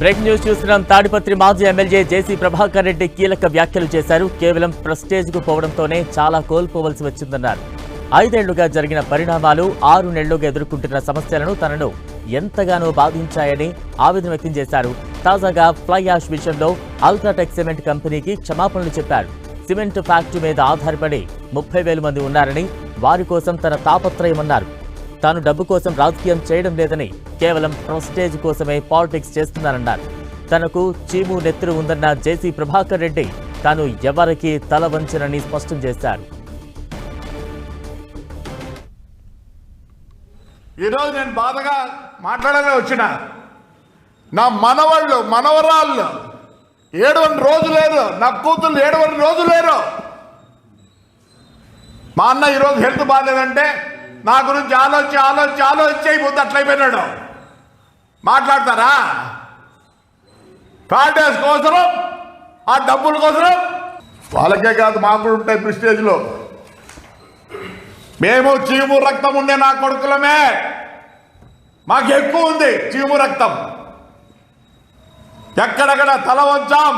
Break news చూస్తున్నాం. తాడిపత్రి మాజీ MLA జేసీ ప్రభాకర్ రెడ్డి కీలక వ్యాఖ్యలు చేశారు. కేవలం ప్రెస్టేజ్ కు పోవడంతోనే చాలా కోల్పోవలసి వచ్చిందన్నారు. 5 ఏళ్లుగా జరిగిన పరిణామాలు 6 నెలలుగా ఎదుర్కొంటున్న సమస్యలను తనను ఎంతగానో బాధించాయని ఆవేదన వ్యక్తం చేశారు. తాజాగా ఫ్లై యాష్ విషయంలో అల్ట్రాటెక్ సిమెంట్ కంపెనీకి క్షమాపణలు చెప్పారు. సిమెంట్ ఫ్యాక్టరీ మీద ఆధారపడి 30,000 మంది ఉన్నారని, వారి కోసం తన తాపత్రయమన్నారు. తాను డబ్బు కోసం రాజకీయం చేయడం లేదని, కేవలం ప్రెస్టేజ్ కోసమే పాలిటిక్స్ చేస్తున్నారన్నారు. తనకు చీము నెత్తురు ఉందన్న జేసీ ప్రభాకర్ రెడ్డి తాను ఎవరికీ తల వంచనని స్పష్టం చేశారు. ఈరోజు నేను బాధగా మాట్లాడాలని వచ్చిన నా మనవాళ్ళు మనవరాళ్ళు 7 రోజు లేరు, నా కూతుళ్ళు 7 రోజు లేరు. మా అన్న ఈరోజు హెల్త్ బాగాలేదంటే నా గురించి ఆలోచించి అయిపోతే అట్లయిపోయినాడు. మాట్లాడతారా? కార్డేస్ కోసం, ఆ డబ్బుల కోసం. వాళ్ళకే కాదు, మాకు కూడా ఉంటాయి ప్రెస్టేజ్లో. మేము చీము రక్తం ఉండే నా కొడుకులమే, మాకు ఎక్కువ ఉంది చీము రక్తం. ఎక్కడెక్కడ తల వంచాం.